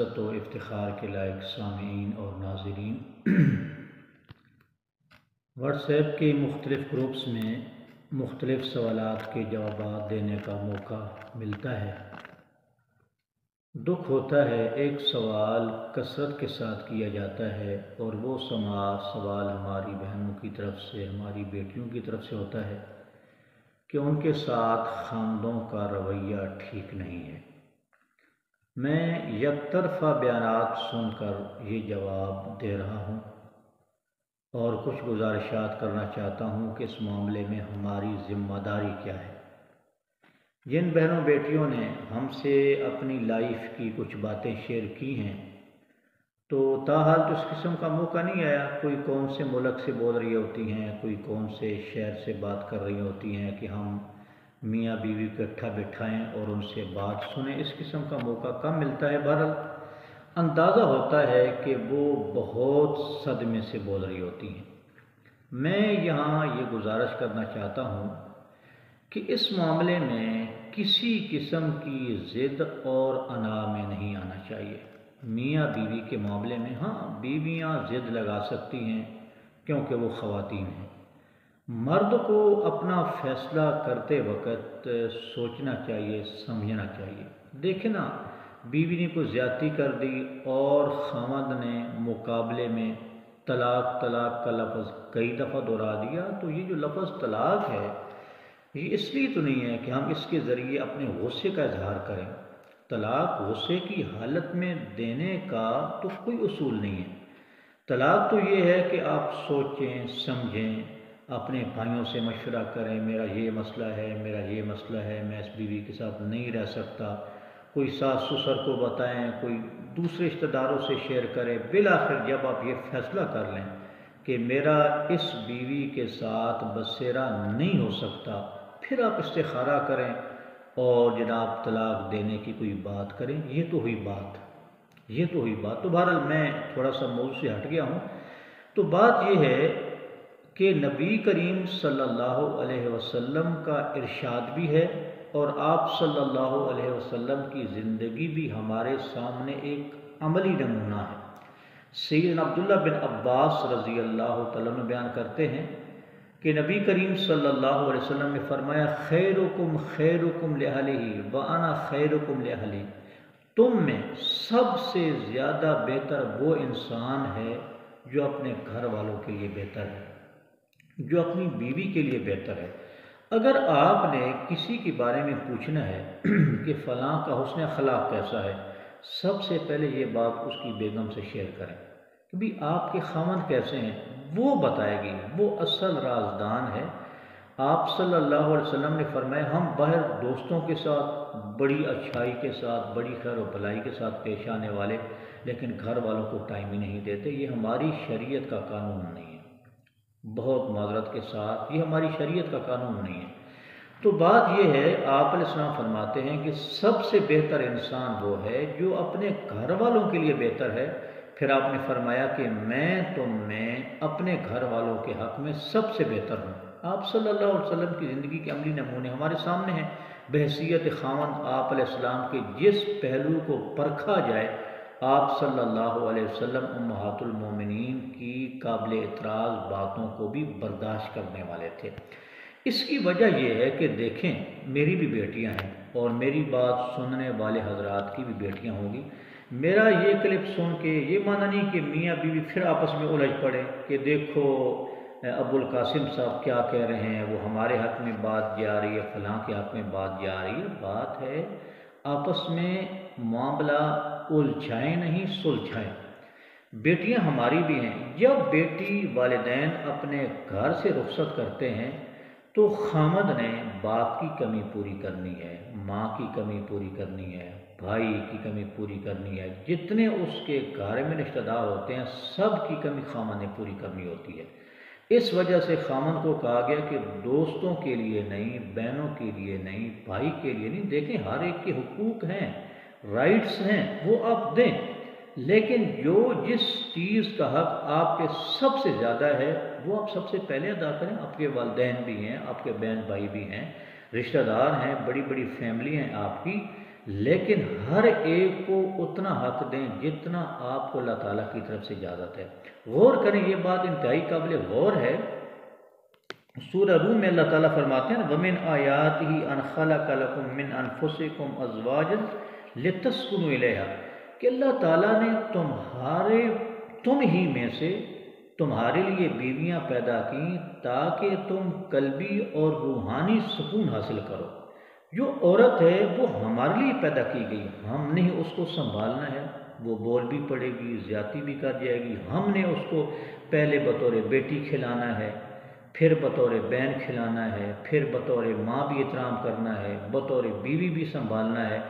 عزت و افتخار کے لائق سامعین اور ناظرین، واٹس ایپ کے مختلف گروپس میں مختلف سوالات کے جوابات دینے کا موقع ملتا ہے۔ دکھ ہوتا ہے ایک سوال کثرت کے ساتھ کیا جاتا ہے اور وہ سوال ہماری بہنوں کی طرف سے، ہماری بیٹیوں کی طرف سے ہوتا ہے کہ ان کے ساتھ خاندوں کا رویہ ٹھیک نہیں ہے۔ میں یک طرفہ بیانات سن کر یہ جواب دے رہا ہوں اور کچھ گزارشات کرنا چاہتا ہوں کہ اس معاملے میں ہماری ذمہ داری کیا ہے۔ جن بہنوں بیٹیوں نے ہم سے اپنی لائف کی کچھ باتیں شیئر کی ہیں تو تاحال تو اس قسم کا موقع نہیں آیا۔ کوئی کون سے ملک سے بول رہی ہوتی ہیں، کوئی کون سے شہر سے بات کر رہی ہوتی ہیں کہ ہم میاں بیوی کو اکٹھا بٹھائیں اور ان سے بات سنیں۔ اس قسم کا موقع کم ملتا ہے۔ بہرحال اندازہ ہوتا ہے کہ وہ بہت صدمے سے بول رہی ہوتی ہیں۔ میں یہاں یہ گزارش کرنا چاہتا ہوں کہ اس معاملے میں کسی قسم کی ضد اور انا میں نہیں آنا چاہیے۔ میاں بیوی کے معاملے میں بیویاں ضد لگا سکتی ہیں کیونکہ وہ خواتین ہیں۔ مرد کو اپنا فیصلہ کرتے وقت سوچنا چاہیے، سمجھنا چاہیے۔ دیکھیں نا، بیوی نے کوئی زیادتی کر دی اور خاوند نے مقابلے میں طلاق کا لفظ کئی دفعہ دہرا دیا، تو یہ جو لفظ طلاق ہے یہ اس لیے تو نہیں ہے کہ ہم اس کے ذریعے اپنے غصے کا اظہار کریں۔ طلاق غصے کی حالت میں دینے کا تو کوئی اصول نہیں ہے۔ طلاق تو یہ ہے کہ آپ سوچیں، سمجھیں، اپنے بھائیوں سے مشورہ کریں، میرا یہ مسئلہ ہے، میرا یہ مسئلہ ہے، میں اس بیوی کے ساتھ نہیں رہ سکتا۔ کوئی ساس سسر کو بتائیں، کوئی دوسرے رشتہ داروں سے شیئر کریں۔ بالآخر جب آپ یہ فیصلہ کر لیں کہ میرا اس بیوی کے ساتھ بسیرا نہیں ہو سکتا، پھر آپ استخارہ کریں اور جناب طلاق دینے کی کوئی بات کریں۔ یہ تو ہوئی بات۔ تو بہرحال میں تھوڑا سا موضوع سے ہٹ گیا ہوں۔ تو بات یہ ہے کہ نبی کریم صلی اللہ علیہ وسلم کا ارشاد بھی ہے اور آپ صلی اللہ علیہ وسلم کی زندگی بھی ہمارے سامنے ایک عملی نمونہ ہے۔ سیدنا عبداللہ بن عباس رضی اللہ تعالیٰ عنہ بیان کرتے ہیں کہ نبی کریم صلی اللہ علیہ وسلم نے فرمایا، خیرکم لأہلہ وانا خیرکم لأہلی۔ تم میں سب سے زیادہ بہتر وہ انسان ہے جو اپنے گھر والوں کے لیے بہتر ہے، جو اپنی بیوی کے لیے بہتر ہے۔ اگر آپ نے کسی کے بارے میں پوچھنا ہے کہ فلاں کا حسن اخلاق کیسا ہے، سب سے پہلے یہ بات اس کی بیگم سے شیئر کریں کہ بھی آپ کے خاوند کیسے ہیں، وہ بتائے گی، وہ اصل رازدان ہے۔ آپ صلی اللہ علیہ وسلم نے فرمایا، ہم باہر دوستوں کے ساتھ بڑی اچھائی کے ساتھ، بڑی خیر و بھلائی کے ساتھ پیش آنے والے، لیکن گھر والوں کو ٹائم ہی نہیں دیتے۔ یہ ہماری شریعت کا قانون نہیں ہے، بہت معذرت کے ساتھ یہ ہماری شریعت کا قانون نہیں ہے۔ تو بات یہ ہے، آپ علیہ السلام فرماتے ہیں کہ سب سے بہتر انسان وہ ہے جو اپنے گھر والوں کے لیے بہتر ہے۔ پھر آپ نے فرمایا کہ میں تم میں اپنے گھر والوں کے حق میں سب سے بہتر ہوں۔ آپ صلی اللہ علیہ وسلم کی زندگی کے عملی نمونے ہمارے سامنے ہیں۔ بحیثیت خاوند آپ علیہ السلام کے جس پہلو کو پرکھا جائے، آپ صلی اللہ علیہ وسلم امہات المومنین کی قابل اعتراض باتوں کو بھی برداشت کرنے والے تھے۔ اس کی وجہ یہ ہے کہ دیکھیں، میری بھی بیٹیاں ہیں اور میری بات سننے والے حضرات کی بھی بیٹیاں ہوں گی۔ میرا یہ کلپ سن کے یہ مانا نہیں کہ میاں بیوی پھر آپس میں الجھ پڑے کہ دیکھو ابو القاسم صاحب کیا کہہ رہے ہیں، وہ ہمارے حق میں بات جا رہی ہے، فلاں کے حق میں بات جا رہی ہے۔ بات ہے آپس میں معاملہ الجھائیں نہیں، سلجھائیں۔ بیٹیاں ہماری بھی ہیں۔ جب بیٹی والدین اپنے گھر سے رخصت کرتے ہیں تو خاوند نے باپ کی کمی پوری کرنی ہے، ماں کی کمی پوری کرنی ہے، بھائی کی کمی پوری کرنی ہے، جتنے اس کے گھر میں رشتہ دار ہوتے ہیں سب کی کمی خاوند نے پوری کرنی ہوتی ہے۔ اس وجہ سے خاوند کو کہا گیا کہ دوستوں کے لیے نہیں، بہنوں کے لیے نہیں، بھائی کے لیے نہیں۔ دیکھیں، ہر ایک کے حقوق ہیں، رائٹس ہیں، وہ آپ دیں، لیکن جس چیز کا حق آپ پہ سب سے زیادہ ہے وہ آپ سب سے پہلے ادا کریں۔ آپ کے والدین بھی ہیں، آپ کے بہن بھائی بھی ہیں، رشتہ دار ہیں، بڑی بڑی فیملی ہیں آپ کی، لیکن ہر ایک کو اتنا حق دیں جتنا آپ کو اللہ تعالیٰ کی طرف سے اجازت ہے۔ غور کریں، یہ بات انتہائی قابل غور ہے۔ سورہ روم میں اللہ تعالیٰ فرماتے ہیں وَمِنْ آیَاتِهِ أَنْ خَلَقَ لَكُم مِّنْ أَنفُسِكُمْ أَزْوَاجًا لِتَسْكُنُوا إِلَيْهَا، کہ اللہ تعالیٰ نے تم ہی میں سے تمہارے لیے بیویاں پیدا کی تاکہ تم قلبی اور روحانی سکون حاصل کرو۔ جو عورت ہے وہ ہمارے لیے پیدا کی گئی، ہم نے اس کو سنبھالنا ہے، وہ بول بھی پڑے گی، زیادتی بھی کر جائے گی، ہم نے اس کو پہلے بطور بیٹی کھلانا ہے، پھر بطور بہن کھلانا ہے، پھر بطور ماں بھی احترام کرنا ہے، بطور بیوی بھی سنبھالنا ہے۔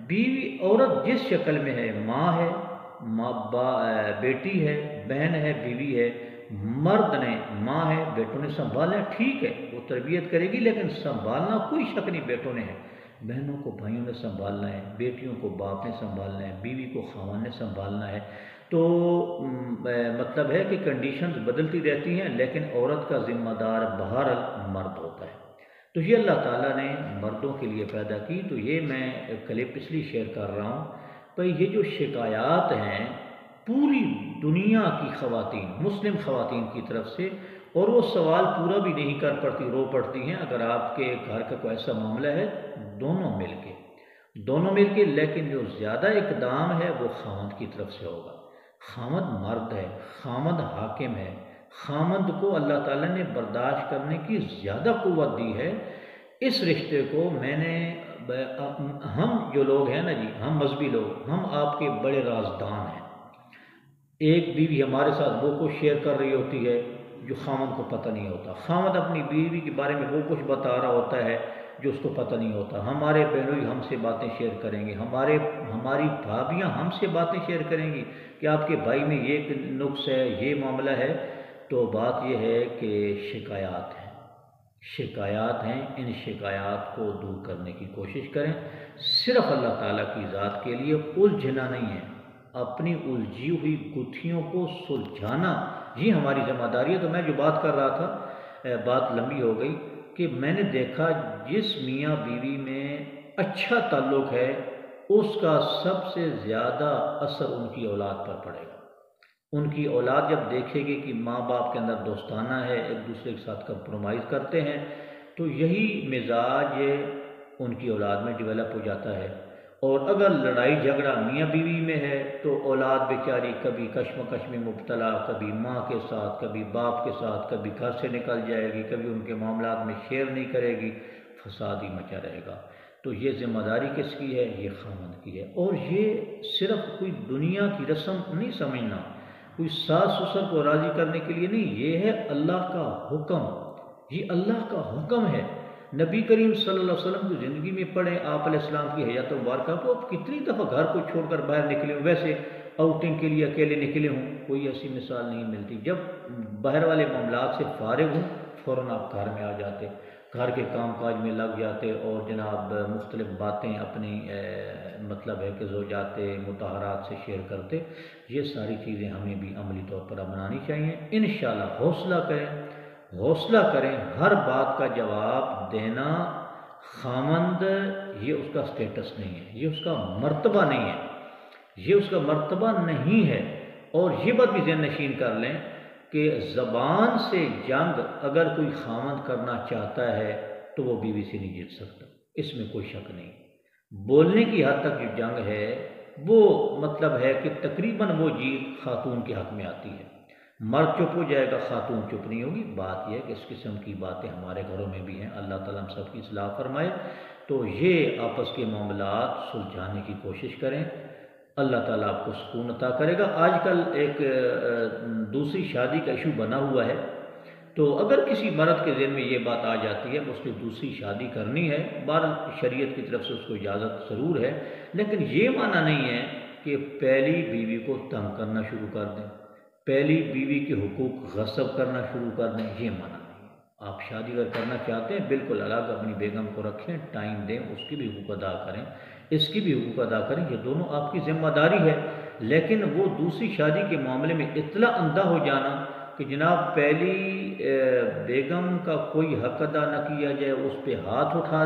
بیوی عورت جس شکل میں ہے، ماں ہے، بیٹی ہے، بہن ہے، بیوی ہے، مرد نے ماں ہے، بیٹوں نے سنبھالنا ہے، ٹھیک ہے وہ تربیت کرے گی، لیکن سنبھالنا کوئی شک نہیں بیٹوں نے ہے، بہنوں کو بھائیوں نے سنبھالنا ہے، بیٹیوں کو باپ نے سنبھالنا ہے، بیوی کو خاوند نے سنبھالنا ہے۔ تو مطلب ہے کہ کنڈیشنز بدلتی رہتی ہیں، لیکن عورت کا ذمہ دار بہرحال مرد ہوتا ہے۔ تو یہ اللہ تعالیٰ نے مردوں کے لیے پیدا کی۔ تو یہ میں کلپ اس لیے شیئر کر رہا ہوں بھائی، یہ جو شکایات ہیں پوری دنیا کی خواتین، مسلم خواتین کی طرف سے، اور وہ سوال پورا بھی نہیں کر پڑتی، رو پڑتی ہیں۔ اگر آپ کے گھر کا کوئی ایسا معاملہ ہے، دونوں مل کے، لیکن جو زیادہ اقدام ہے وہ خاوند کی طرف سے ہوگا۔ خاوند مرد ہے، خاوند حاکم ہے، خاوند کو اللہ تعالیٰ نے برداشت کرنے کی زیادہ قوت دی ہے۔ اس رشتے کو ہم جو لوگ ہیں نا جی، ہم مذہبی لوگ، ہم آپ کے بڑے رازدان ہیں۔ ایک بیوی ہمارے ساتھ وہ کچھ شیئر کر رہی ہوتی ہے جو خاوند کو پتہ نہیں ہوتا، خاوند اپنی بیوی کے بارے میں وہ کچھ بتا رہا ہوتا ہے جو اس کو پتہ نہیں ہوتا۔ ہمارے بہنوئی ہم سے باتیں شیئر کریں گے، ہماری بھابیاں ہم سے باتیں شیئر کریں گی کہ آپ کے بھائی میں یہ نقص ہے، یہ معاملہ ہے۔ تو بات یہ ہے کہ شکایات ہیں، ان شکایات کو دور کرنے کی کوشش کریں۔ صرف اللہ تعالیٰ کی ذات کے لیے الجھنا نہیں ہے، اپنی الجھی ہوئی گتھیوں کو سلجھانا یہ ہماری ذمہ داری ہے۔ تو میں جو بات کر رہا تھا، بات لمبی ہو گئی، کہ میں نے دیکھا جس میاں بیوی میں اچھا تعلق ہے اس کا سب سے زیادہ اثر ان کی اولاد پر پڑے گا۔ ان کی اولاد جب دیکھے گی کہ ماں باپ کے اندر دوستانہ ہے، ایک دوسرے کے ساتھ کمپرومائز کرتے ہیں، تو یہی مزاج ان کی اولاد میں ڈیولپ ہو جاتا ہے۔ اور اگر لڑائی جھگڑا میاں بیوی میں ہے تو اولاد بیچاری کبھی کشمکش میں مبتلا، کبھی ماں کے ساتھ، کبھی باپ کے ساتھ، کبھی گھر سے نکل جائے گی، کبھی ان کے معاملات میں شیئر نہیں کرے گی، فساد ہی مچا رہے گا۔ تو یہ ذمہ داری کس کی ہے؟ یہ خاوند کی ہے۔ اور یہ صرف کوئی دنیا کی رسم نہیں سمجھنا، کوئی ساس سسر کو راضی کرنے کے لیے نہیں، یہ ہے اللہ کا حکم، یہ اللہ کا حکم ہے۔ نبی کریم صلی اللہ علیہ وسلم کی زندگی میں پڑھیں، آپ علیہ السلام کی حیات مبارکہ کو، آپ کتنی دفعہ گھر کو چھوڑ کر باہر نکلے ہوں، ویسے آؤٹنگ کے لیے اکیلے نکلے ہوں، کوئی ایسی مثال نہیں ملتی۔ جب باہر والے معاملات سے فارغ ہوں فوراً آپ گھر میں آ جاتے، گھر کے کام کاج میں لگ جاتے، اور جناب مختلف باتیں اپنی مطلب ہے کہ زوجات مطہرات سے شیئر کرتے۔ یہ ساری چیزیں ہمیں بھی عملی طور پر اپنانی چاہیے۔ انشاءاللہ حوصلہ کریں، ہر بات کا جواب دینا خاوند یہ اس کا سٹیٹس نہیں ہے، یہ اس کا مرتبہ نہیں ہے، یہ اس کا مرتبہ نہیں ہے۔ اور یہ بات بھی ذہن نشین کر لیں کہ زبان سے جنگ اگر کوئی خاوند کرنا چاہتا ہے تو وہ بیوی سے نہیں جیت سکتا، اس میں کوئی شک نہیں۔ بولنے کی حد تک جو جنگ ہے وہ مطلب ہے کہ تقریباً وہ جیت خاتون کے حق میں آتی ہے۔ مرد چپ ہو جائے گا، خاتون چپ نہیں ہوگی۔ بات یہ ہے کہ اس قسم کی باتیں ہمارے گھروں میں بھی ہیں، اللہ تعالیٰ ہم سب کی اصلاح فرمائے۔ تو یہ آپس کے معاملات سلجھانے کی کوشش کریں، اللہ تعالیٰ آپ کو سکون عطا کرے گا۔ آج کل ایک دوسری شادی کا ایشو بنا ہوا ہے، تو اگر کسی مرد کے ذہن میں یہ بات آ جاتی ہے کہ اس نے دوسری شادی کرنی ہے، بہرحال شریعت کی طرف سے اس کو اجازت ضرور ہے، لیکن یہ معنی نہیں ہے کہ پہلی بیوی کو تنگ کرنا شروع کر دیں، پہلی بیوی کے حقوق غصب کرنا شروع کر دیں، یہ معنی نہیں ہے۔ آپ شادی اگر کرنا چاہتے ہیں بالکل الگ اپنی بیگم کو رکھیں، ٹائم دیں، اس کی بھی حقوق ادا کریں، اس کی بھی حقوق ادا کریں، یہ دونوں آپ کی ذمہ داری ہے۔ لیکن وہ دوسری شادی کے معاملے میں اتنا اندھا ہو جانا کہ جناب پہلی بیگم کا کوئی حق ادا نہ کیا جائے، اس پہ ہاتھ اٹھا